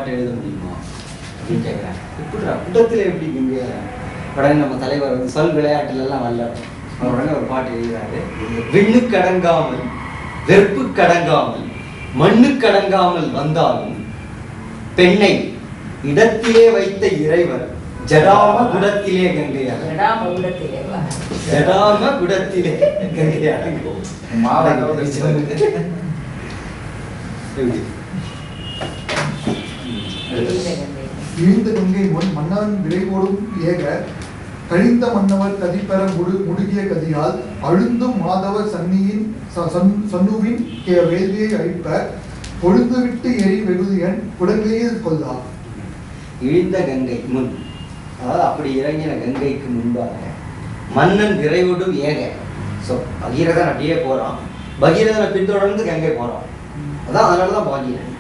பாட்டு எழுத முடியுமா அப்படின்னு கேட்குறாங்க. இப்படிடா குடத்தில் எப்படி இங்கே உடனே நம்ம தலைவர் வந்து சொல் விளையாட்டுலலாம் வரல, உடனே ஒரு பாட்டு எழுதுறாரு. விண்ணுக்கடங்காமல் வெறுப்புக்கடங்காமல் மண்ணுக்கடங்காமல் வந்தாலும் பெண்ணை இடத்திலே வைத்த இறைவர் ஜடாம குடத்திலே கங்கையாக. ஜடாம குடத்திலே கங்கையாக. இழிந்த கங்கை முன் மன்னன் விரைவோடும் ஏக கழிந்த மன்னவர் கதிப்பெற முடுகிய கதியால் அழுந்தும் மாதவ சன்னியின் சன்னுவின் வேள்வியை அழிப்ப பொழுது விட்டு எரி வெகுதியன் குடங்கையில் கொல்லா. இழிந்த கங்கை முன், அதாவது அப்படி இறங்கின கங்கைக்கு முன்பாக மன்னன் விரைவோடும் ஏக. ஸோ பகீரதன் அப்படியே போறான், பகீரதனை பின்தொடர்ந்து கங்கை போறான். அதான் அதனாலதான் பகீரன்.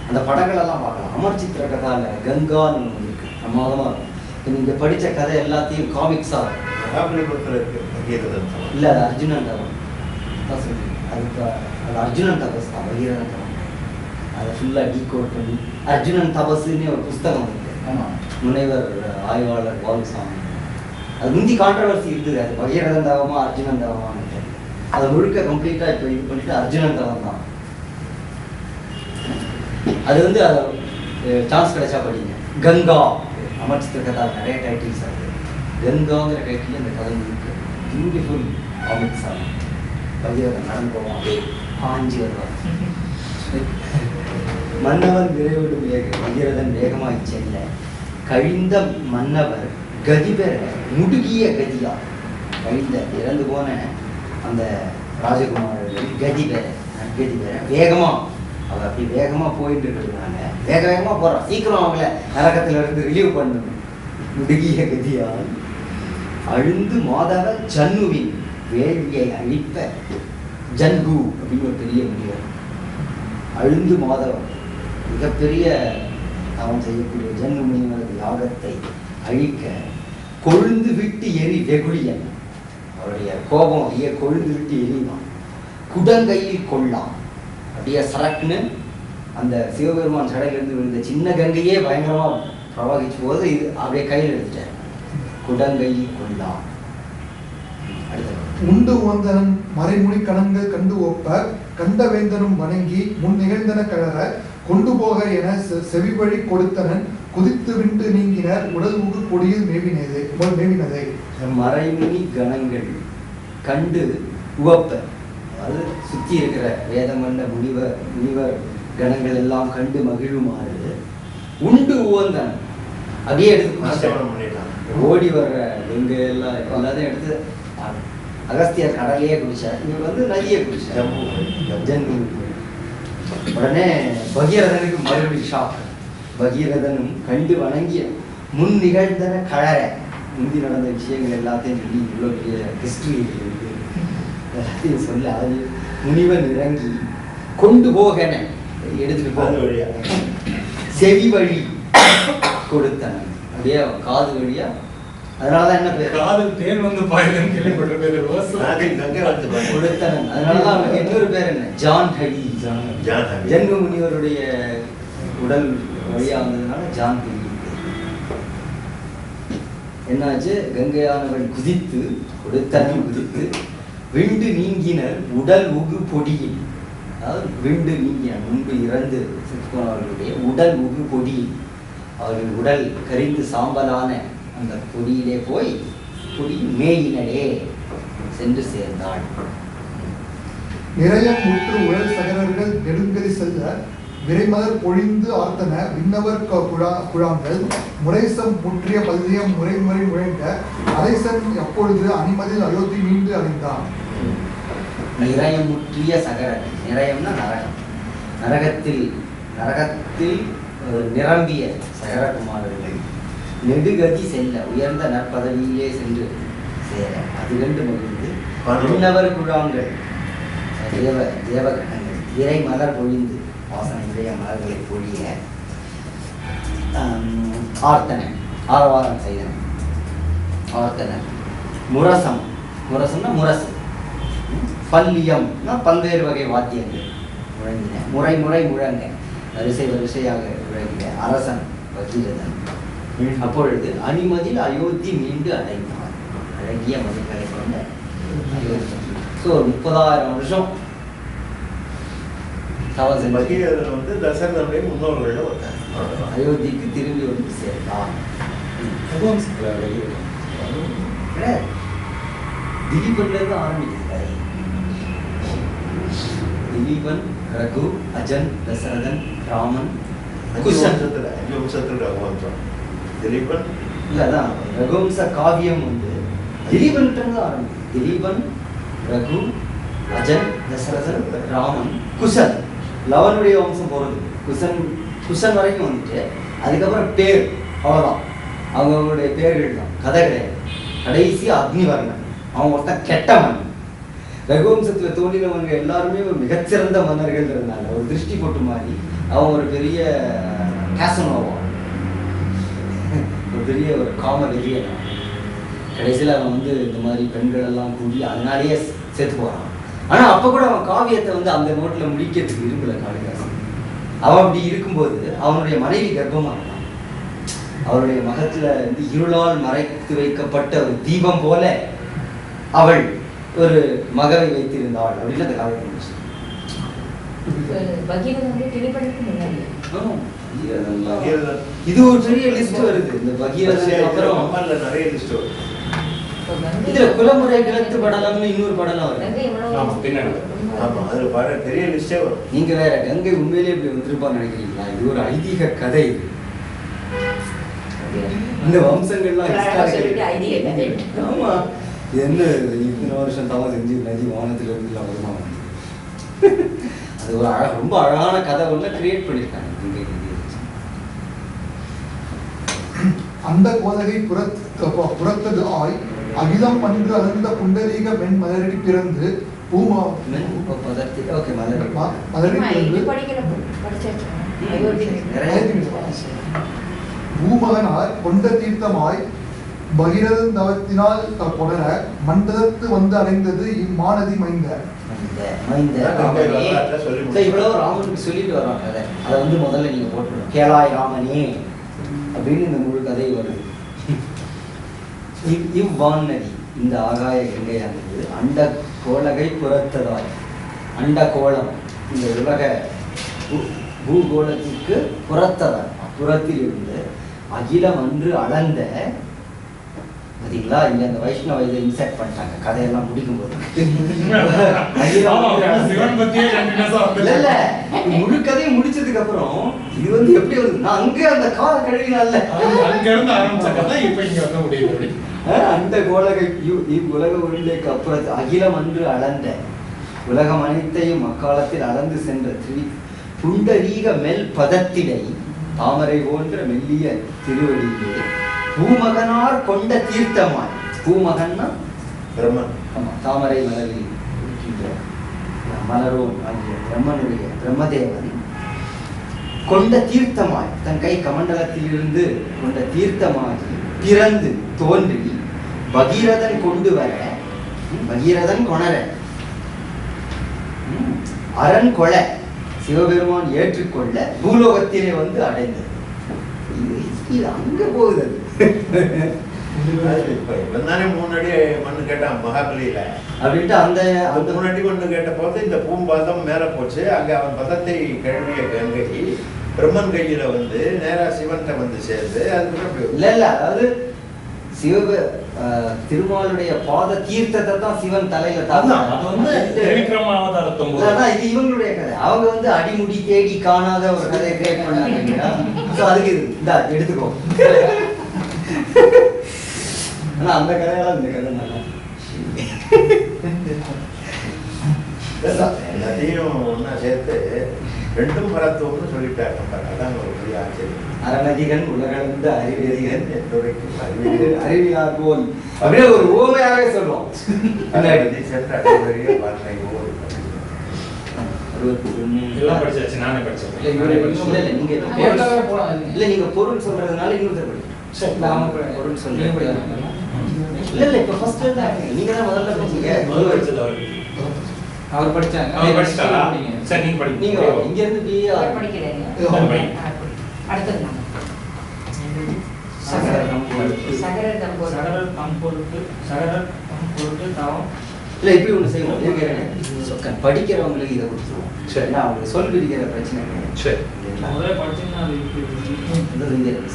அந்த படங்கள் எல்லாம் பார்க்கலாம். அமர் சித்திர கதால கங்கான்னு ஒன்று இருக்கு, பிரமாதமா இருக்கும். நீங்க படிச்ச கதை எல்லாத்தையும் காமிக்ஸா இல்ல, அது அர்ஜுனன் தவம். அது அர்ஜுனன் தபஸ் தான், பகீரதன் தவம். அதை ஃபுல்லா டீகோட் பண்ணி அர்ஜுனன் தபஸ்ன்னு ஒரு புஸ்தகம் இருக்கு, முனைவர் ஆய்வாளர் பாலுசாமி. அது முந்தி கான்ட்ரவர்சி இருக்குது, அது பகீரதன் தவமா அர்ஜுனன் தவமான்னு. அதை முழுக்க கம்ப்ளீட்டா இப்போ இது பண்ணிட்டு அர்ஜுனன் தவம் தான். அது வந்து சான்ஸ் கிடைச்சா படிங்க. கங்கா அமர் சித்திர கதா நிறைய டைட்டில்ஸ் இருக்கு. கங்காங்கிற டைட்டில் இந்த கதை இருக்கு. பியூட்டிஃபுல் காமிக்ஸ் ஆகும். பகீரதன் நடந்து போவான், பாஞ்சு வருவான். மன்னவன் விரைவிடும் பகீரதன் வேகமாய் செல்ல கழிந்த மன்னவர் கதி பெற முடுகிய கதியா. கழிந்த இறந்து போன அந்த ராஜகுமாரர்கள் கதி பெற வேகமா, அவ அப்படி வேகமா போயிட்டு இருக்கிறதுனால வேகமா போறான். சீக்கிரம் அவங்கள நரகத்துல இருந்து ரிலீவ் பண்ணணும். முடுகிய கதியால் அழுந்து மாதவ ஜன்னுவின் வேள்வியை அழிப்ப. ஜன்கு அப்படின்னு ஒரு பெரிய முனிவர், அழுந்து மாதவன் மிகப்பெரிய அவன் செய்யக்கூடிய ஜன்னு முனிவரது யாகத்தை அழிக்க கொழுந்து விட்டு எரி வெகுளியன். அவருடைய கோபம் அப்படியே கொழுந்து விட்டு எரிதான். குடங்கையில் கொள்ளான். அப்படியே சரக்குன்னு அந்த சிவபெருமான் சடையிலிருந்து விழுந்த சின்ன கங்கையே பயங்கரமா பிரவாகிச்சு போது இது அப்படியே கையில் எடுத்துட்டார். குடங்கையில் கொள்ளான். உண்டு உவந்தனன் மறைமுனி கணங்கள் கண்டு ஒப்ப கண்ட வேந்தனும் வணங்கி முன் நிகழ்ந்தன கழற கொண்டு போக என செவிவழி கொடுத்தனன் குதித்து விட்டு நீங்கினர் உடல் உகு கொடியில் மேவினதை. மறைமுனி கணங்கள் கண்டு உவப்ப, அதாவது சுற்றி இருக்கிற வேதமன்ன முனிவர் கணங்கள் எல்லாம் கண்டு மகிழுமாறு உண்டு உவந்தனன் அப்படியே எடுத்து ஓடி வர்ற கங்கை எல்லாம் எல்லாத்தையும் எடுத்து அகஸ்தியர் கடலையே குடிச்சார், இவர் வந்து நதியை குடிச்சார். ஜன்னு. உடனே பகீரதனுக்கு மறுபடியும் ஷாக். பகீரதனும் கண்டு வணங்கிய முன் நிகழ்ந்தன கழற, முந்தி நடந்த விஷயங்கள் எல்லாத்தையும் சொல்லி இவ்வளோ பெரிய ஹிஸ்டரி எல்லாத்தையும் சொல்ல அது முனிவன் இறங்கி கொண்டு போகன எடுத்துட்டு போக செவி வழி கொடுத்தனன். அப்படியே காது வழியா. அதனாலதான் என்ன பேர் காதல் தேன் வந்து பாயுதுன்னு கேள்விப்பட்ட பேர் கொடுத்தனன். அதனாலதான் அவனுக்கு இன்னொரு பேர் என்ன, ஜான் ஹடி. ஜன்னு முனிவருடைய உடல் வழியா வந்ததுனால ஜான் ஹடி. என்னாச்சு, கங்கையானவள் குதித்து கொடுத்தனன் குதித்து விண்டு நீங்கினர் உடல் உகு பொடியில். அதாவது விண்டு நீங்கின முன்பு இறந்து சிற்பவர்களுடைய உடல் உகு பொடியில், அவர்கள் உடல் கரிந்து சாம்பலான அந்த பொடியிலே போய் பொடி மேயினடே சென்று சேர்ந்தாள். நிறையம் முற்று உழல் சகரர்கள் நெடுங்கதி செல்ல விரைமலர் பொழிந்து ஆர்த்தன விண்ணவர் குழாங்கள் முறைசம் முற்றிய பல்லியம் முறைமுறை முழங்க அரைசன் அப்பொழுது அணிமதில் அயோத்தி மீண்டு அடைந்தான். நிறையம் முற்றிய சகரர்கள், நிறையம்னா நரகம், நரகத்தில் நிரம்பிய சகரகுமாரர்கள் நெடுகதி செல்ல உயர்ந்த நற்பதவியிலே சென்று சேர அது கண்டு மகிழ்ந்து விண்ணவர் குழாங்கள் தேவகணங்கள் இறை மலர் பொழிந்து வாசனை இறைய மலர்களை பொழிய ஆர்த்தனை ஆரவாரம் செய்தன. ஆர்த்தன முரசம்னா முரசு, பல்லியம்னா பல்வேறு வகை வாத்தியங்கள் முழங்கின. முறை முழங்க வரிசையாக பிறகு அரசன் பகீரதன் அப்பொழுது அணிமதில் அயோத்தி மீண்டு அடைந்தான். அழகிய மதில்களை கொண்ட அயோத்தி. ஸோ ஒரு 30,000 வருஷம் தவம் செஞ்சு பகீரதன் வந்து தசரதனுடைய முன்னோர்கள் ஒருத்தன். அயோத்திக்கு திரும்பி வந்து சேர்ந்தான். திலீபன்ல இருந்து ஆரம்பிக்குது கதை. திலீபன், ரகு, அஜன், தசரதன், ராமன், குஷன். 5 வம்சத்துல ரகுவம்சம். திலீபன் இல்ல அதான் ரகுவம்ச காவியம் வந்து திலீபன் இருந்து ஆரம்பிக்குது. திலீபன், ரகு, அஜன், தசரதன், ராமன், குஷன். லவனுடைய வம்சம் போறது குஷன் வரைக்கும் வந்துட்டு அதுக்கப்புறம் பேர் அவ்வளோதான். அவங்களுடைய பேர்கள் தான், கதை கிடையாது. கடைசி அக்னிவர்ணன், அவன் ஒருத்தன் கெட்டவன். ரகுவம்சத்துல தோன்றினவங்க எல்லாருமே ஒரு மிகச்சிறந்த மன்னர்கள்ன்றதுனால ஒரு திருஷ்டி போட்டு மாதிரி அவன் ஒரு பெரிய கேசனோவா, ஒரு பெரிய ஒரு காம வெறியன். கடைசியில் அவன் வந்து இந்த மாதிரி பெண்கள் எல்லாம் கூடி அதனாலேயே செத்து போறான். ஆனா அப்ப கூட அவன் காவியத்தை வந்து அந்த நோட்டில் முடிக்கிறதுக்கு விரும்பல காளிதாசன். அவன் அப்படி இருக்கும்போது அவனுடைய மனைவி கர்ப்பமா இருந்தான். அவருடைய மகத்துல வந்து இருளால் மறைத்து வைக்கப்பட்ட ஒரு தீபம் போல அவள் ஒரு மகளை வைத்திருந்தாள் அப்படின்னு அந்த காவியம் முடிச்சு. இது ஒரு பெரிய லிஸ்ட் வருது. இந்த பகீரதன் அப்புறம் நிறைய லிஸ்ட் வருது. இதுல குலமுறை கிழத்து படலம்னு இன்னொரு படலம் வருது. பெரிய லிஸ்டே வரும். நீங்க வேற கங்கை உண்மையிலேயே இப்படி வந்திருப்பான்னு நினைக்கிறீங்களா? இது ஒரு ஐதீக கதை. இந்த வம்சங்கள்லாம் ஆமா, என்ன இத்தனை வருஷம் தவம் செஞ்சு நதி வானத்துல இருந்து வருமா? அது ஒரு ரொம்ப அழகான கதை ஒண்ணு கிரியேட் பண்ணிருக்காங்க. அந்த கோதகை புறத்தது ஆய் அகிலம் பன்று அலர்ந்த புண்டரீக வெண் மலரடி பிறந்து பூமகனார் கொண்ட தீர்த்தமாய் பகிரதன் தவத்தினால் புணர மண்டலத்து வந்து அடைந்தது இம்மானதி மைந்த. இவ்வளவு ராமனுக்கு சொல்லிட்டு வர்றான் கதை. அதை வந்து முதல்ல நீங்க போட்டுருவோம், கேளாய் ராமனே அப்படின்னு இந்த முழு கதை வருது. இவ்வானதி, இந்த ஆகாய கங்கையானது அண்ட கோலகை புறத்ததாய், அண்ட கோலம் இந்த உலக பூகோளத்திற்கு புறத்ததாய், புறத்தில் இருந்து அகிலம் அன்று அளந்த. பார்த்தீங்களா, இங்க அந்த வைஷ்ணவ இதை இன்செர்ட் பண்ணிட்டாங்க கதையெல்லாம் முடிக்கும் போது. இல்ல முழு கதையை முடிச்சதுக்கு அப்புறம் இது வந்து எப்படி வருது, நான் அங்க அந்த கால கழுவினால அங்க இருந்து ஆரம்பிச்ச கதை இப்ப இங்க வந்து முடியுது. அந்த கோலகை இவ்வுலக ஒளிக்கு அப்புறம் அகிலம் அன்று அளந்த, உலகம் அனைத்தையும் அக்காலத்தில் அளந்து சென்ற புண்டரீக மெல் பதத்திடை தாமரை போன்ற மெல்லிய திருவடியிலே பூமகனார் கொண்ட தீர்த்தமாய். பூமகன்னா பிரம்மன். ஆமா, தாமரை மலரில் இருக்கின்ற மலரோன் ஆகிய பிரம்மனுடைய பிரம்மதேவன் கொண்ட தீர்த்தமாய், தன் கை கமண்டலத்திலிருந்து கொண்ட தீர்த்தமாகி பிறந்து தோன்றி பகீரதன் கொண்டு வர, பகீரதன் கொணர, அரண் கொலை சிவபெருமான் ஏற்றுக்கொள்ள பூலோகத்திலே வந்து அடைந்தது. இது அங்க போகுது. தானே முன்னாடி மண்ணு கேட்டான் மகாபலியில அப்படின்ட்டு அந்த முன்னாடி மண்ணு கேட்ட போது இந்த பூம்பாதம் மேல போச்சு. அங்க அவன் பதத்தை கழுவிய கங்கை பிரம்மன் கையில வந்து நேரா சிவன்கிட்ட வந்து சேர்ந்து அதுக்கப்புறம் இல்ல அதாவது திருமாலுடைய பாத தீர்த்தத்தை தான் சிவன் தலையில இது இவங்களுடைய கதை. அவங்க வந்து அடிமுடி தேடி காணாத ஒரு கதையை கிரியேட் பண்ணாங்க. அதுக்கு இந்த எடுத்துக்கோ. ஆனா அந்த கதையெல்லாம் இந்த கதை நல்லா எல்லாத்தையும் ஒன்னா சேர்த்து ரெண்டும் பரத்துவம்னு சொல்லிட்டாரு. அதான் ஒரு பெரிய ஆச்சரியம். அறநதிகன் உலகளந்த அறிவியதிகன் அறிவியார் போல் அப்படியே ஒரு ஓமையாவே சொல்லுவோம். நீங்க பொருள் சொல்றதுனால பொருள் சொல்றீங்க. இல்ல இல்ல இப்ப ஃபர்ஸ்ட் நீங்க தான் முதல்ல படிச்சீங்க. அவர் படிச்சாங்க. அவர் படிச்சாங்க. சரி நீங்க படிங்க. நீங்க இங்க இருந்து பிஏ படிக்கிறீங்க. அடுத்தது நம்ம சகரர் தம் பொருட்டு. சகரர் தம் பொருட்டு. சகரர் தம் பொருட்டு சகரர் தம் பொருட்டு தவம். இல்லை இப்படி ஒன்று செய்வோம், படிக்கிறவங்களுக்கு இதை கொடுத்துருவோம். சரி. ஏன்னா அவங்களுக்கு சொல் பிரிக்கிற பிரச்சனை கிடையாது. சரி. இல்லைங்களா? முதல்ல படிச்சோம்னா அது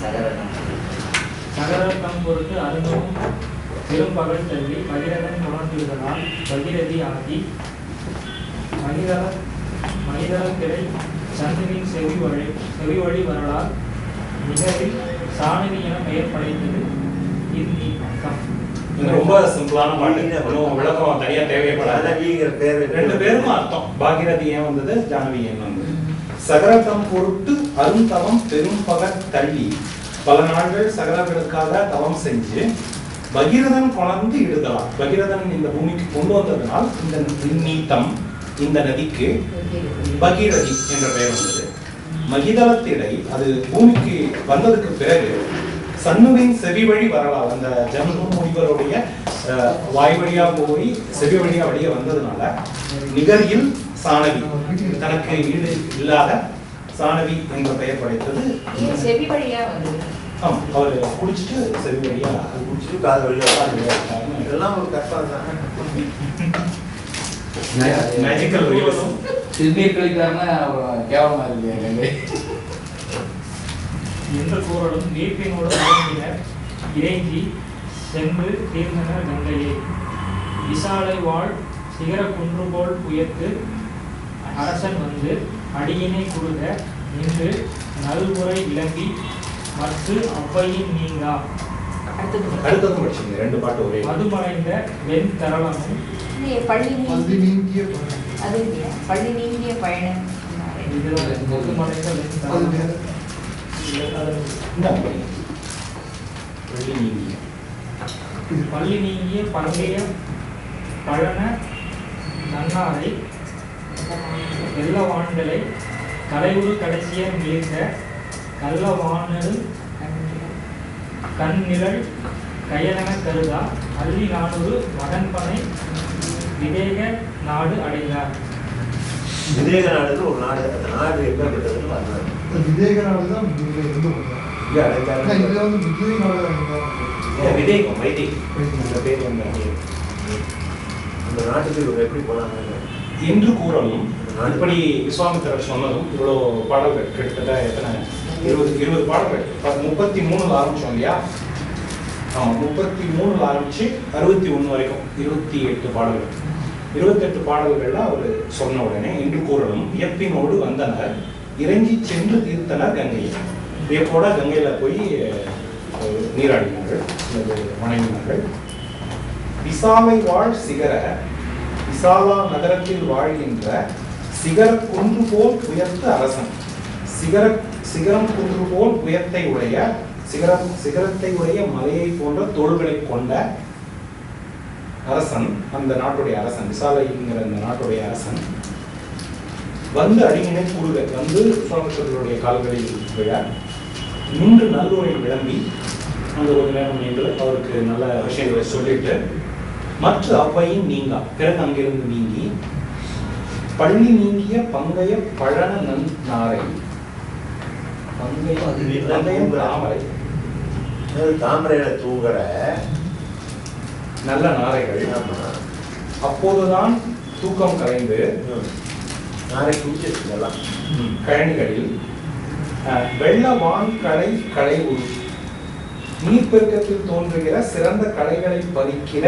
சகரர் தம் பொருட்டு. சகரர் தம் பொருட்டு அருந்தவும் பெரும் பகல் தள்ளி பகிரதன் உணர்ந்துவிடலாம் பகிரதி ஆகி மனிதர திரை சந்திரின் செவி வழி வரலால் நிகழில் சாணவி என பெயர் படைத்தது இந்நீக்கம். இது ரொம்ப சிம்பிளான பாட்டு. ஒன்றும் விளக்கம் தனியா தேவைப்படாது. ஜானகிங்கிற பேர் ரெண்டு பேருக்கும் அர்த்தம். பாகிரதி ஏன் வந்தது, ஜானவி ஏன் வந்தது. சகரதம் பொருட்டு அருந்தவம் பெரும் பகற் தள்ளி பல நாட்கள் சகரர்களுக்காக தவம் செஞ்சு பகீரதன் கொணர்ந்து இடுதலாம். பகீரதன் இந்த பூமிக்கு கொண்டு வந்ததனால் இந்த நீத்தம், இந்த நதிக்கு பகீரதி என்ற பெயர் வந்தது. மகிதளத்திடை அது பூமிக்கு வந்ததுக்கு பிறகு சண்முகின் செவி வழி வரலாறு, அந்த ஜம்பு முனிவருடைய வாய் வழியா போய் செவி வழியா வெளியே வந்ததுனால நிகரில் சாணவி, தனக்கு ஈடு இல்லாத சாணவி என்ற பெயர் படைத்தது. செவி வழியா வந்து ஆமா, அவர் குடிச்சிட்டு செவி வழியா குடிச்சிட்டு காது வழியா இதெல்லாம் ஒரு கற்பனை தான். Magical realism. திருநீர் கழிக்காம கேவலமா இல்லையா கங்கை? என்ற கூறலும் நீர்ப்பினோடு வழங்கின இறைஞ்சி சென்று தீர்ந்தனர் கங்கையை விசாலை வாழ் சிகர குன்று போல் உயர்த்து அரசன் வந்து அடியினை குறுக நின்று நல்முறை விளங்கி மற்ற அவ்வையின் நீங்கா. அடுத்ததும் படிச்சுங்க, ரெண்டு பாட்டு ஒரே. மதுமறைந்த வெண் தரளமும் பள்ளி பள்ளி நீங்கிய அது இல்லையா? பள்ளி நீங்கிய பயணம். இதுதான் மதுமறைந்த வெண் அது தரளமும். வேற. பள்ளி நீங்கிய பங்கைய பழன நன்னாரை வெள்ளவான்களை கலைவுறு கடைசிய மீழ்ந்த கள்ளவானது கண்ணிழல் கையலன கருதா அள்ளி நானூறு மகன்பனை விதேக நாடு அடைந்தார். விதேக நாடுன்னு ஒரு நாடு, அந்த நாடு எப்பேற்பட்டதுன்னு வரலாறு. விதேக நாடு தான் இங்க இருந்து வந்தோம். இங்க அடைந்தாரு. இதுல வந்து விஜய் நாடு தான் விதேகம், வைதேகம். இந்த பேர் வந்து அந்த நாட்டுக்கு இவங்க எப்படி போனாங்க? என்று கூறலும் இப்படி விஸ்வாமித்திரர் சொன்னதும் இவ்வளோ பாடல்கள் கிட்டத்தட்ட எத்தனை 20 பாடல்கள் 33 ஆரம்பிச்சோம் இல்லையா? ஆமாம், 33 ஆரம்பிச்சு 61 வரைக்கும் 28 பாடல்கள். 28 பாடல்கள்ல அவர் சொன்ன உடனே என்று கூறலும் வியப்பினோடு வந்தனர் இறங்கி சென்று தீர்த்தனர் கங்கையை. வியப்போட கங்கையில போய் நீராடினார்கள், வணங்கினார்கள். விசாலை வாழ் சிகர, விசாலா நகரத்தில் வாழ்கின்ற சிகர குன்று போல் உயர்த்த அரசன். சிகரம் குன்று போல் உயர்த்தை உடைய சிகரத்தை உடைய மலையை போன்ற தோள்களை கொண்ட அரசன், அந்த நாட்டுடைய அரசன், விசாலைங்கிற அந்த நாட்டுடைய அரசன் வந்து அடியினை கூடுக வந்து சுவாமித்தர்களுடைய கால்களில் விழ நின்று நல்லுரை விளம்பி அங்கே ஒரு நேரம் நின்று அவருக்கு நல்ல விஷயங்களை சொல்லிட்டு மற்ற அவ்வையும் நீங்கா பிறகு அங்கிருந்து நீங்கி பள்ளி நீங்கிய பங்கைய பழன நாரை பங்கையம் தாமரை தாமரையில தூங்குற நல்ல நாரைகள். அப்போதுதான் தூக்கம் கலைந்து நாரை குடிச்சிருக்கலாம் கழனிகளில் வெள்ளவான் களை உரு நீர்ப்பெருக்கத்தில் தோன்றுகிற சிறந்த கலைகளை பதிக்கிற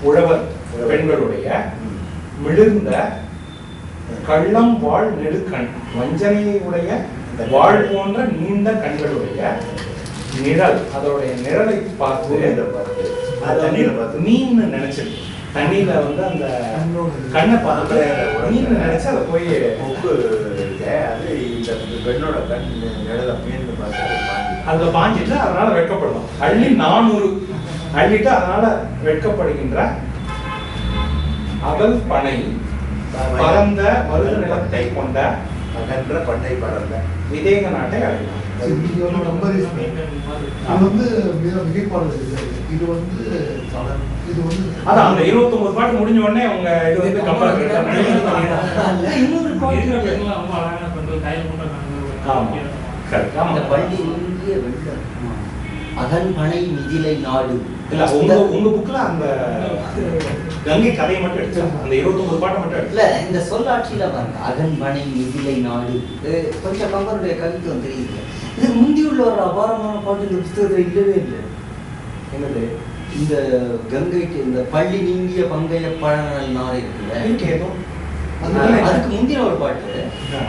உழவர் பெண்களுடைய மிளிர்ந்த கள்ளம் வாழ் நெடுக்கண் வஞ்சனையை உடைய வாழ் போன்ற நீண்ட கண்களுடைய நிழல், அதோடைய நிழலை பார்த்து மீன் நினைச்சிருக்கு. தண்ணியில வந்து அந்த கண்ணை பார்த்து மீன் நினைச்சு அதை போய் அது இந்த பெண்ணோட கண் நிழல மீன் பார்த்து அதுல பாஞ்சிட்டு அதனால வெட்கப்படணும். அள்ளி 400 அள்ளிட்டு அதனால வெட்கப்படுகின்ற அகல் பனை பரந்த மருது நிலத்தை கொண்ட அகன்ற பண்ணை பறந்த விதேக நாட்டை அடைந்தார். இது வந்து மிகைப்பாடு. இது வந்து அதான் அந்த 29 பாட்டு முடிஞ்ச உடனே அவங்க இது வந்து கம்பேர் இருக்கிற பெண்கள் ரொம்ப அழகான பெண்கள் கையில் கொண்ட ஆமா. கண்கள் Correct. ஆமா. இந்த பள்ளி நீங்கிய வெள்ளம் அகன்பனை மிதிலை நாடு. இல்ல உங்க புக்ல அந்த கங்கை கதையை மட்டும் எடுத்து அந்த 29 பாட்டை மட்டும் எடுத்து. இல்ல இந்த சொல்லாட்சியில பாருங்க அகன்பனை மிதிலை நாடு. கொஞ்சம் கம்பருடைய கவித்துவம் தெரியுது. இது முந்தி உள்ள ஒரு அபாரமான பாட்டு இந்த புத்தகத்துல இல்லவே இல்லை. என்னது இந்த கங்கைக்கு இந்த பள்ளி நீங்கிய பங்கைய பழநல் நாள் இருக்குல்ல, அதுக்கு முந்தின ஒரு பாட்டு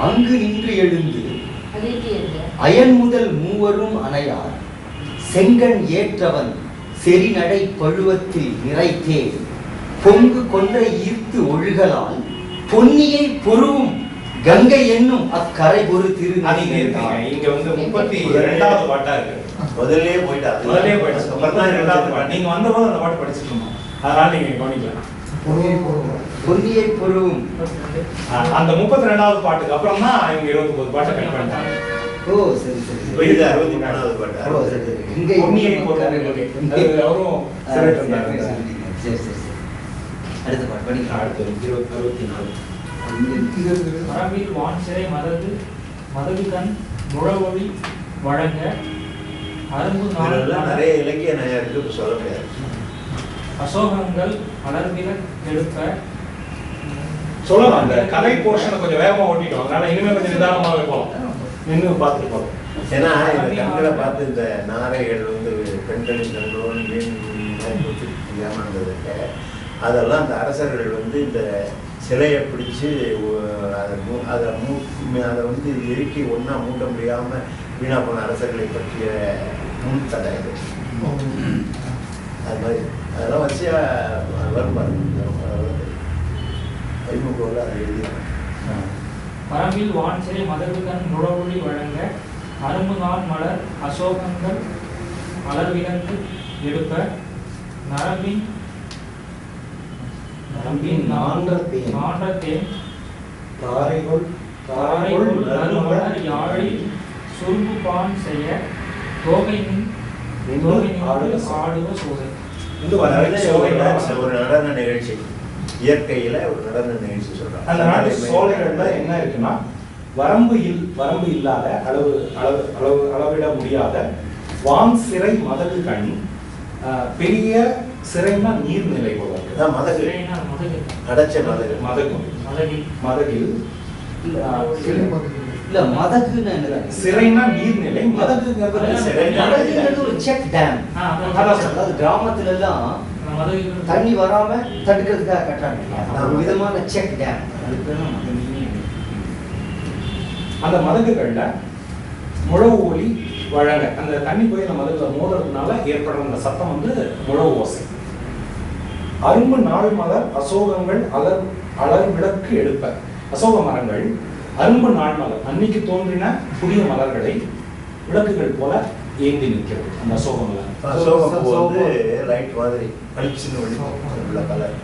அங்கு நின்று எழுந்து அது எப்படி? அயன் முதல் மூவரும் அணையார் செங்கண் ஏற்றவன் செறிநடை பழுவத்தில் நிறைத்தே பொங்கு கொன்றை ஈர்த்து ஒழுகலால் பொன்னியை பொருவும் கங்கை என்னும் அக்கரை ஒரு திரு. இங்க வந்து 32வது பாட்டா இருக்கு. முதல்லயே போயிட்டா. அப்புறம் தான் 2வது பாட்டு. நீங்க வந்தபோது அந்த பாட்டு படிச்சிருக்கோம், அதனால நீங்க கவனிக்கலாம். பொன்னியை பொருவும் அந்த 32வது பாட்டுக்கு அப்புறம் தான் இவங்க 29 பாட்டை கட் பண்ணிட்டாங்க. ஓ சரி சரி இது 63வது பாட்டு. ஓ சரி சரி. இங்கே பொன்னியை பொருவும் அவரும் சிறையில் இருந்தாரு. சரி சரி சரி. அடுத்த பாட்டு படிக்கலாம். அடுத்து 64. மரபில் வான்சிறை மதகு கண் முழவொளி வழங்க அரும்பு இதெல்லாம் நிறைய இலக்கிய நயம் இருக்கு, இப்ப சொல்ல முடியாது. அசோகங்கள் மலர்வில எடுப்ப சொல்லலாம். அந்த கதை போர்ஷனை கொஞ்சம் வேகமா ஓட்டிட்டோம், அதனால இனிமே கொஞ்சம் நிதானமாவே போகலாம். நின்று பார்த்துட்டு போகலாம். ஏன்னா இந்த கண்களை பார்த்து இந்த நாரைகள் வந்து பெண்களின் நலன் ஏமாந்ததுக்கு அதெல்லாம் அந்த அரசர்கள் வந்து இந்த சிலையை பிடிச்சு அதை வந்து இறுக்கி ஒன்றா மூட்ட முடியாமல் வீணா போன அரசர்களை பற்றிய முன் தடை இது. அது மாதிரி அதெல்லாம் வச்சு வரும் ஐமுகவில் அதை எழுதிடுறேன். மரபில் வான்சிறை மதகுகண் முழவொளி வழங்க அரும்பு நான் மலர் அசோகங்கள் மலர்விலங்கு எடுப்ப நரம்பின் நான்றத்தேன் தாரைகொள் நறுமலர் யாழி சுரும்பு பான் செய்ய தோகை ஆடுவ சோகை. ஒரு நடன நிகழ்ச்சி, இயற்கையில ஒரு நடன நிகழ்ச்சி சொல்றாங்க. அந்த நாட்டு சோலைகள்ல என்ன இருக்குன்னா வரம்பு இல்லாத அளவிட முடியாத வான் சிறை மதகு கண், பெரிய சிறைனா நீர்நிலை போல இருக்கு. மதகு அடைச்ச மதகு மதகில் இல்ல மதகுன்னு என்ன? சிறைனா நீர்நிலை, மதகுங்கிறது ஒரு செக் டேம். அதாவது கிராமத்துல எல்லாம் தண்ணி வராம தடுக்கிறதுக்காக கட்டுறாங்க ஒரு விதமான செக் டேம். அந்த மதகுகள்ல முழவு ஒலி வழங்க, அந்த தண்ணி போய் அந்த மதகுல மோதுறதுனால ஏற்படுற அந்த சத்தம் வந்து முழவு ஓசை. அரும்பு நாள் மலர் அசோகங்கள் அலர் விளக்கு எடுப்ப. அசோக மரங்கள் அரும்பு நாள் மலர் அன்னைக்கு தோன்றின புதிய மலர்களை விளக்குகள் போல ஏந்தி நிற்கிறது. அந்த அசோக மலர் அசோகம் வந்து லைட் மாதிரி பளிச்சுன்னு உள்ள கலர்,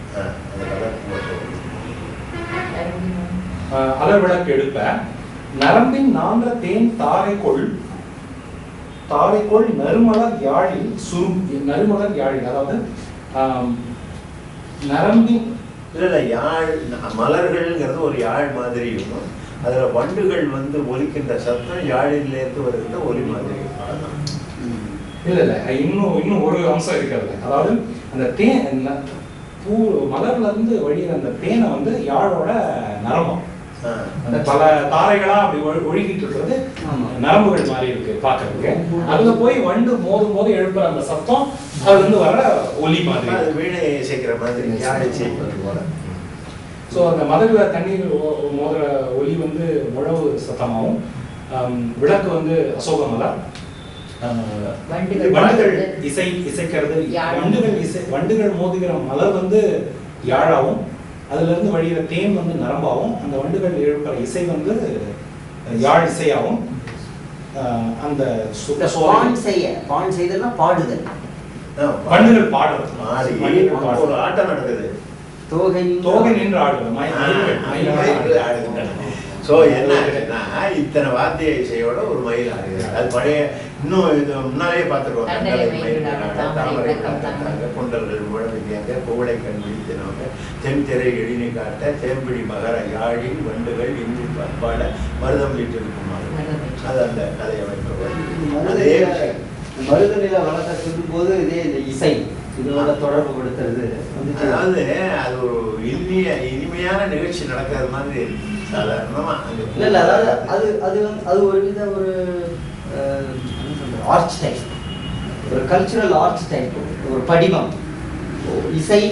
அந்த கலர் அலர் விளக்கு எடுப்ப நரம்பின் நான்ற தேன் தாரைகொள் நறுமலர் யாழில் நறுமலர் யாழில், அதாவது நரம்பின் இல்ல யாழ் மலர்கள்ங்கிறது ஒரு யாழ் மாதிரி இருக்கும். அதுல வண்டுகள் வந்து ஒலிக்கின்ற சத்தம் யாழிலிருந்து வருகின்ற ஒலி மாதிரி இருக்கும். இல்ல இன்னும் ஒரு அம்சம் இருக்கிறது. அதாவது அந்த தேன் பூ மலர்ல இருந்து வழியிற அந்த தேனை வந்து யாழோட நரம்பம், அந்த பல தாரைகளா அப்படி ஒழுகிட்டு இருக்கிறது நரம்புகள் மாதிரி இருக்கு பாக்குறதுக்கு. அதுல போய் வண்டு மோதும் போது எழுப்புற அந்த சத்தம் அதுல இருந்து வர ஒலி மாதிரி, அது வீணை சேர்க்கிற மாதிரி யாழை சேர்க்கிறது போல. ஸோ அந்த மதகுல தண்ணீர் மோதுற ஒலி வந்து முழவு சத்தமாகவும், விளக்கு வந்து அசோக மலர், வண்டுகள் இசைக்கிறது, வண்டுகள் மோதுகிற மலர் வந்து யாழாவும், அதுல இருந்து வழிகிற தேன் வந்து நரம்பாவும், அந்த வண்டுகள் எழுப்புற இசை வந்து யாழ் இசையாகவும், அந்த பான் செய்தல்னா பாடுதல், வண்டுகள் பாடுறது, ஒரு ஆட்டம் நடக்குது, தோகை நின்று ஆடுவது. ஸோ என்ன இத்தனை வாத்திய இசையோட ஒரு மயில் ஆடுது. அது பழைய இன்னும் இது முன்னாலே பார்த்துருவோம். தண்டலை மயிலாட தாமரை விளக்கம் தாமரை கொண்டர்கள் முழவிடியாக கோவளை கண் விழித்தினவங்க தென்திரை எழினி காட்ட தேம்பிடி மகர யாழி வண்டுகள் இஞ்சி பண்பாட மருதம் வீட்டிருக்குமாறு. அது அந்த கதை அமைப்பு. அதே மருத நில வளத்தை சொல்லும் போது இதே இந்த இசை இதோட தொடர்பு படுத்துறது அதாவது அது ஒரு இனிமையான நிகழ்ச்சி நடக்கிறது மாதிரி சாதாரணமா இல்ல இல்ல, அதாவது அது அது வந்து அது ஒரு வித ஒரு ஆர்ட் டைப், ஒரு கல்ச்சுரல் ஆர்ட் டைப், ஒரு படிமம். இசை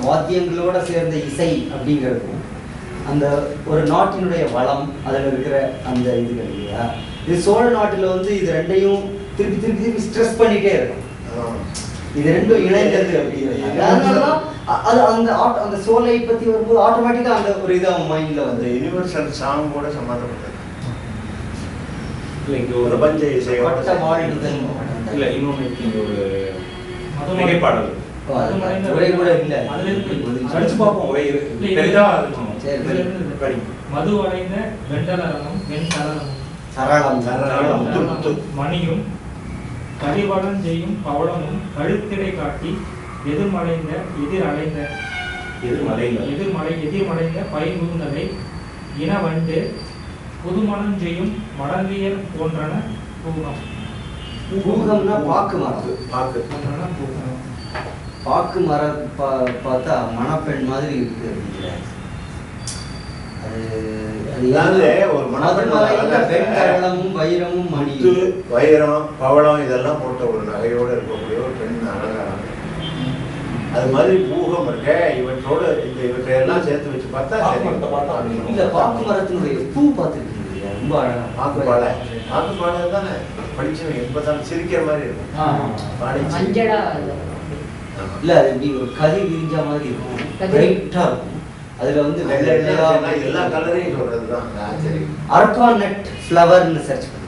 வாத்தியங்களோட சேர்ந்த இசை அப்படிங்கிறதும் அந்த ஒரு நாட்டினுடைய வளம் அதில் இருக்கிற அந்த இதுகள் இல்லையா. இது சோழ நாட்டில் வந்து இது ரெண்டையும் திருப்பி திருப்பி திருப்பி ஸ்ட்ரெஸ் பண்ணிட்டே இருக்கும். இது ரெண்டும் இணைந்தது அப்படிங்கிறது. அதனாலதான் அது அந்த அந்த சோலை பத்தி வரும்போது ஆட்டோமேட்டிக்கா அந்த ஒரு இது அவன் மைண்ட்ல வந்து யூனிவர்சல் சாங் கூட சம்பந்தப்பட்டது. இல்லை இங்கே ஒரு பிரபஞ்ச இசையோட இல்லை இன்னொன்று இங்கே ஒரு மிகைப்பாடல் ஒரே கூட இல்லை, படிச்சு பார்ப்போம். ஒரே பெரிதா இருக்கணும். சரி, மது அடைந்த வெண்டலரமும் வெண் சரளம் மணியும் கரிவளம் செய்யும் பவளமும் கழுத்திடை காட்டி எதிர்மறைந்த பயிர்முகங்களை இனவண்டு புதுமணம் செய்யும் மடங்கியல் போன்றன பூகம். பூகம்னா பாக்கு மரம். போன்றன பூகம். பாக்கு மரம் பார்த்தா மணப்பெண் மாதிரி இருக்கு அப்படிங்கிறார். ஒரு வெண்கரளமும் வைரமும் மணி வைரம் பவளம் இதெல்லாம் போட்ட ஒரு நகையோட இருக்கக்கூடிய ஒரு பெண் அழகான. அது மாதிரி பூகம் இருக்க இவற்றோட இவற்றையெல்லாம் சேர்த்து வச்சு பார்த்தா இந்த பாக்கு மரத்தினுடைய பூ பார்த்துருக்கீங்க, ரொம்ப அழகா. பாக்குப்பாலை தானே படிச்சவங்க எப்பதான் சிரிக்கிற மாதிரி இருக்கும். மஞ்சளா இல்ல, அது எப்படி ஒரு கறி விரிஞ்ச மாதிரி இருக்கும், பிரைட்டா இருக்கும். அதுல வந்து வெள்ளை வெள்ளையா எல்லா கலரையும் சொல்றதுதான். சரி, ஆர்கானட் ஃப்ளவர்னு சர்ச் பண்ணி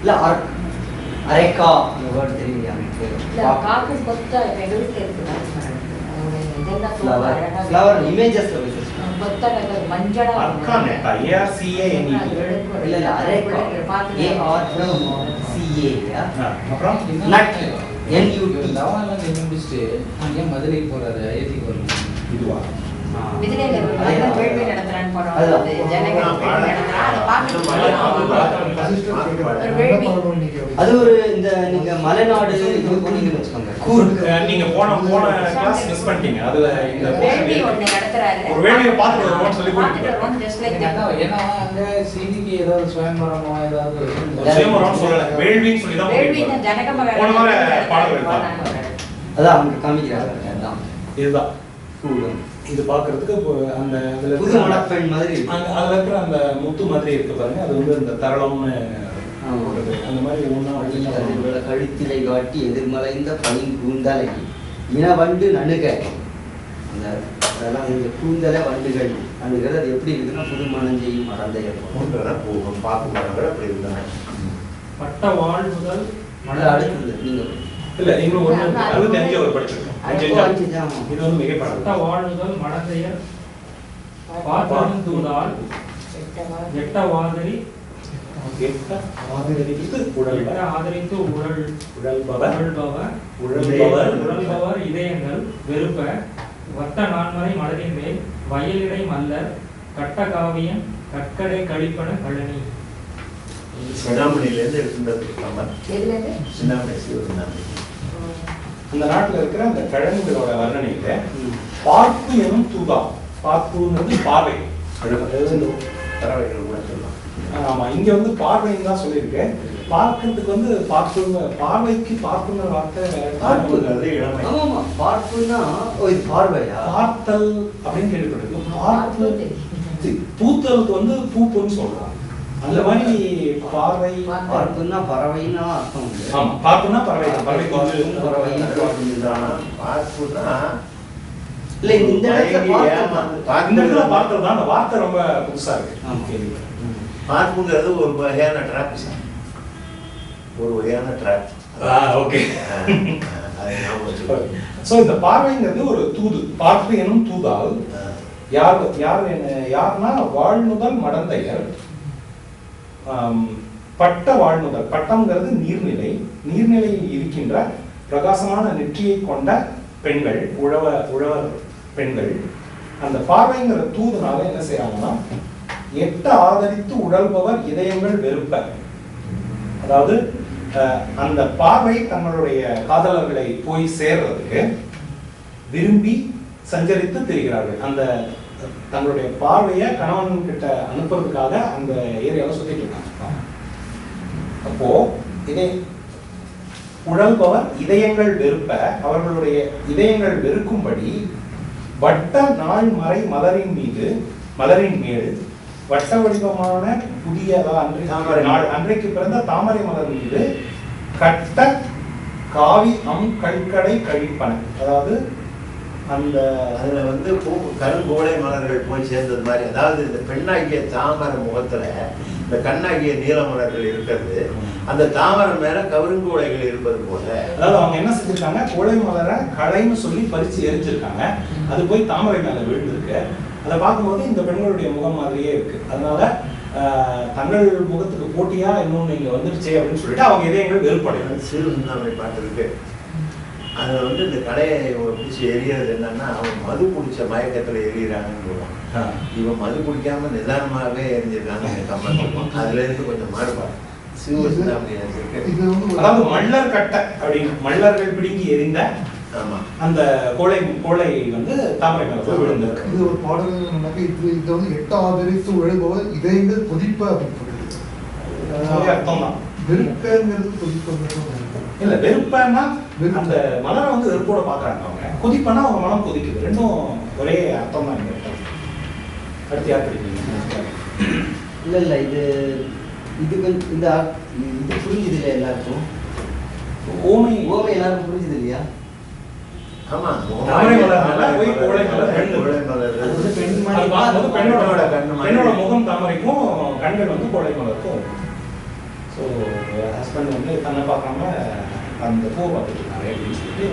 இல்ல அரேக்கா அந்த வேர்ட் தெரியலையா இல்ல காக்கு கொத்தா எங்க வீட்ல இருக்கு இதெல்லாம் ஃப்ளவர் அழகா ஃப்ளவர் இமேஜஸ்ல போய் சர்ச் பண்ணி கொத்தா மஞ்சளா அர்கானெட் ARCANET. இல்ல இல்ல அரேக்கா ARCA அப்புறம் நட் NUT லவனெல்லாம் செஞ்சு முடிச்சுட்டு ஏன் மதுரைக்கு போறாரு, அயோத்திக்கு வரணும். இதுவா விஜயநகர் வந்து வேள்வி நடத்துறான்னு போறோம். ஜனகர் வேள்வி நடத்துறா, அதை அது ஒரு இந்த நீங்க மலைநாடு இது போனீங்கன்னு வச்சுக்கோங்க, கூர்க். நீங்க போன கிளாஸ் மிஸ் பண்ணிட்டீங்க. அதுல இந்த வேள்வி ஒண்ணு நடத்துறாரு. ஒரு வேள்வியை பார்த்துட்டு வருவோம்னு சொல்லி கொடுத்தீங்க. Just like that. ஏன்னா அங்க செய்திக்கு ஏதாவது சுயம்பரமோ ஏதாவது சேமரான்னு சொல்லல, வேள்வின்னு சொல்லி தான் வேள்வினா ஜனகம போன வாரம் பாடல் அதான் அவங்க காமிக்கிறாங்க. அதான் இதுதான் கூர்க். இது பாக்குறதுக்கு அந்த புது மணப்பெண் மாதிரி இருக்கு. அதுல இருக்கிற அந்த முத்து மாதிரி இருக்கு பாருங்க, அது வந்து இந்த தரளம்னு அந்த மாதிரி ஒண்ணா கழுத்திலை காட்டி எதிர்மலைந்த பையன் கூந்தலை இனவண்டு நணுக. அந்த அதெல்லாம் இந்த கூந்தலை வண்டுகள் நணுகிறது. அது எப்படி இருக்குன்னா புதுமணம் செய்யும் மறந்தையர் பூகம் பாக்கு மரங்கள் அப்படி இருந்தாங்க. பட்ட வாழ் முதல் மழை அடுத்தது நீங்க இல்ல இன்னும் ஒண்ணு 65 அவர் படிச்சிருக்கோம். இது வந்து மிகைப்பாடல். பட்ட வாழ் முதல் மடந்தையர் பாத்திரம் தூதால் எட்ட வாதிரி ஆதரித்து உழல்பவர் இதயங்கள் வெறுப்ப வட்ட நான்மறை மலரின் மேல் வயலிடை மல்லர் கட்ட காவியம் கற்கடை கழிப்பன கழனி. சின்னாமணியிலேருந்து எடுத்துட்டு சின்னாமணி சிவசின்னாமணி. அந்த நாட்டுல இருக்கிற அந்த கிழங்குகளோட வர்ணனையில பார்ப்பு எனும் தூதா, பார்ப்புங்கிறது பார்வை, பறவைகள் கூட சொல்லலாம். ஆமா, இங்க வந்து பார்வைன்னு தான் சொல்லியிருக்கேன். பார்க்கிறதுக்கு வந்து பார்ப்புங்க, பார்வைக்கு பார்ப்புங்கிற வார்த்தை பார்ப்புங்கிறது இளமை. ஆமா, பார்ப்புன்னா இது பார்வையா, பார்த்தல் அப்படின்னு கேள்விப்பட்டிருக்கு. பார்ப்பு பூத்தலுக்கு வந்து பூப்புன்னு சொல்றோம். அந்த மாதிரி பார்வை, பார்ப்புன்னா பறவைன்னா அர்த்தம் உண்டு. ஆமா, பார்ப்புன்னா பறவை தான். பறவை கொஞ்சம் பறவைன்னா பார்ப்புன்னா இல்ல இந்த இடத்துல இந்த இடத்துல பார்த்தது தான். அந்த வார்த்தை ரொம்ப புதுசா இருக்கு. பார்ப்புங்கிறது ஒரு வகையான ட்ராப், ஒரு வகையான ட்ராப். ஓகே. சோ இந்த பார்வைங்கிறது ஒரு தூது. பார்ப்பு எனும் தூதால் யாருன்னா வாழ்முதல் மடந்தையர் பட்ட வாழ்முதல், பட்டம்ங்கிறது நீர்நிலை, நீர்நிலையில் இருக்கின்ற பிரகாசமான நெற்றியை கொண்ட பெண்கள், உழவர் பெண்கள் அந்த பார்வைங்கிற தூதுனால என்ன செய்யறாங்கன்னா, எட்ட ஆதரித்து உழல்பவர் இதயங்கள் வெறுப்ப, அதாவது அந்த பார்வை தங்களுடைய காதலர்களை போய் சேர்றதுக்கு விரும்பி சஞ்சரித்து திரிகிறார்கள். அந்த தங்களுடைய பார்வையை கணவன் கிட்ட அனுப்புறதுக்காக அந்த ஏரியாவில் சுத்திட்டு இருக்காங்க. அப்போ இதை உழல்பவர் இதயங்கள் வெறுப்ப, அவர்களுடைய இதயங்கள் வெறுக்கும்படி வட்ட நாள் மறை மலரின் மேல் வட்ட வடிவமான புதிய அன்றைக்கு பிறந்த தாமரை மலர் மீது கட்ட காவி கல்கடை கழிப்பன, அதாவது அந்த அதுல வந்து கருங்கோலை மலர்கள் போய் சேர்ந்தது மாதிரி, அதாவது இந்த பெண்ணாகிய தாமரை முகத்துல இந்த கண்ணாகிய நீல மலர்கள் இருக்கிறது, அந்த தாமரை மேல கருங்கோலைகள் இருப்பது போல. அதாவது அவங்க என்ன செஞ்சிருக்காங்க, கோலை மலரை களைன்னு சொல்லி பறிச்சு எரிஞ்சிருக்காங்க, அது போய் தாமரை மேல விழுந்திருக்கு. அதை பார்க்கும்போது இந்த பெண்களுடைய முகம் மாதிரியே இருக்கு. அதனால தங்கள் முகத்துக்கு போட்டியா இன்னொன்னு இங்க வந்துருச்சே அப்படின்னு சொல்லிட்டு அவங்க இதயங்கள் வெறுப்படையும். சிறு சுண்ணாம்பை பாட்டு இருக்கு, அதுல வந்து இந்த கடையை பிடிச்சி எரியறது என்னன்னா, அவன் மது குடிச்ச மயக்கத்துல எரியறாங்கன்னு சொல்லுவான். இவன் மது குடிக்காம நிதானமாகவே எரிஞ்சிருக்காங்க. அதுல இருந்து கொஞ்சம் மாறுபாடு சிறு சுண்ணாம்பை இருக்கு. அதாவது மல்லர் கட்டை அப்படின்னு, மல்லர்கள் பிடுங்கி எரிந்த அந்த கோலை வந்து தாமரை மேல போய் விழுந்திருக்கு. இது ஒரு பாடல் இது வந்து எட்ட ஆதரித்து உழைபவர் இதயங்கள் கொதிப்ப அப்படின்னு அர்த்தம் தான். வெறுப்பங்கிறது கொதிப்ப இல்ல, வெறுப்பன்னா அந்த மலரை வந்து வெறுப்போட பாக்குறாங்க அவங்க, கொதிப்பன்னா அவங்க மனம் கொதிக்குது. ரெண்டும் ஒரே அர்த்தம் தான். அடுத்து யார் படிக்கிறீங்க? இல்ல இது கொஞ்சம் இந்த இது புரிஞ்சுது இல்லையா எல்லாருக்கும்? ஓமை எல்லாருக்கும் புரிஞ்சுது இல்லையா? ஆமா, பெண்ணோட முகம் தாமரைக்கும் கண்கள் வந்து கோலை மலருக்கும். ஸோ ஹஸ்பண்ட் வந்து தன்னை பார்க்காம அந்த பூ பார்த்துட்டு இருக்காங்க அப்படின்னு சொல்லிட்டு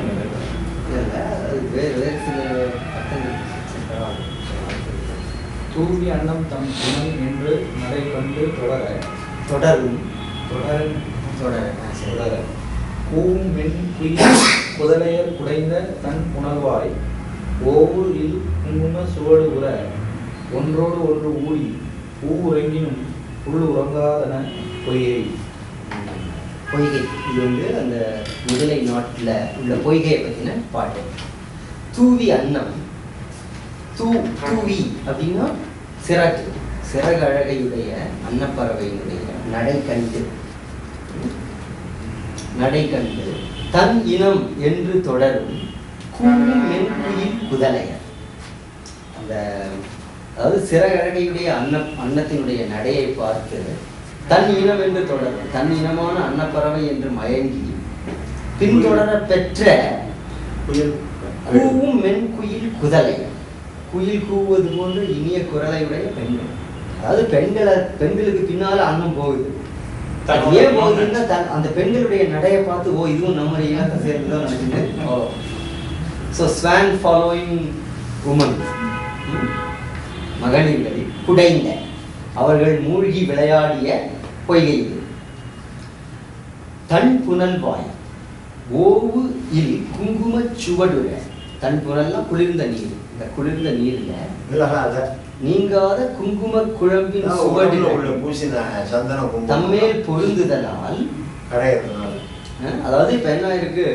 வேறு சில தூவி அன்னம் தம் துணை என்று நடை கண்டு தொடரும் கூவும் மென் குயில் புதலையர் குடைந்த தன் உணர்வாய் ஓவூரில் குங்கும சுவடு உற ஒன்றோடு ஒன்று ஊடி பூ உறங்கினும் புல் உறங்காதன பொய்கை. இது வந்து அந்த முதலை நாட்டில் உள்ள பொய்கையை பற்றின பாட்டு. தூவி அன்னம், தூவி அப்படின்னா சிறகழகையுடைய அன்னப்பறவையினுடைய நடை கண்டு தன் இனம் என்று தொடரும் கூவும் மென்குயில் குதலையர். அந்த அதாவது சிறகழகையுடைய அன்னத்தினுடைய நடையை பார்த்து தன் இனம் என்று தொடரும், தன் இனமான அன்னப்பறவை என்று மயங்கி பின்தொடர பெற்ற கூவும் மென்குயில் குதலையர். குயில் கூவது போன்று இனிய குரலையுடைய பெண்கள். அதாவது பெண்களுக்கு பின்னால அன்னம் போகுது. ஏன் போகுதுன்னா அந்த பெண்களுடைய நடையை பார்த்து இதுவும் நம்ம இனத்தை சேர்ந்துதான் நினைச்சுட்டு ஸோ ஸ்வான் ஃபாலோயிங் உமன், மகளிர்களை குடைந்த அவர்கள் மூழ்கி விளையாடிய பொய்கை இது. தன் புனல் வாய் ஓவு இல் குங்கும சுவடுற, தன் புனல்னா குளிர்ந்த நீர், இந்த குளிர்ந்த நீர்ல நீங்காத குங்கும குழம்பின் சுவடு தம்மேல் பொருந்துதலால், அதாவது இப்ப என்ன இருக்கு,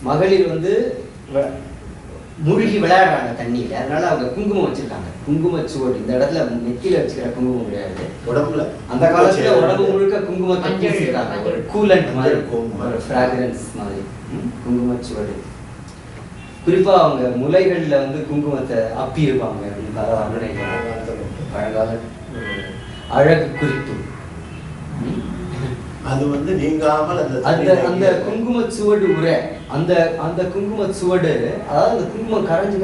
மகளிர் வந்து முழுகி விளையாடுறாங்க தண்ணியில, அதனால அவங்க குங்குமம் வச்சிருக்காங்க. குங்கும சுவடு இந்த இடத்துல நெத்தியில வச்சுக்கிற குங்குமம் கிடையாது, உடம்புல. அந்த காலத்துல உடம்பு முழுக்க குங்குமத்தை பூசிருக்காங்க, ஒரு கூலண்ட் மாதிரி, ஒரு ஃப்ராக்ரன்ஸ் மாதிரி குங்கும சுவடு. குறிப்பா அவங்க முலைகள்ல வந்து குங்குமத்தை அப்பி இருப்பாங்க. பழங்கால அழகு குறிப்பு. அது வந்து நீங்காமல் அந்த குங்கும சுவடு உரை, அந்த குங்கும சுவடு, அதாவது அந்த குங்குமம் கரைஞ்சு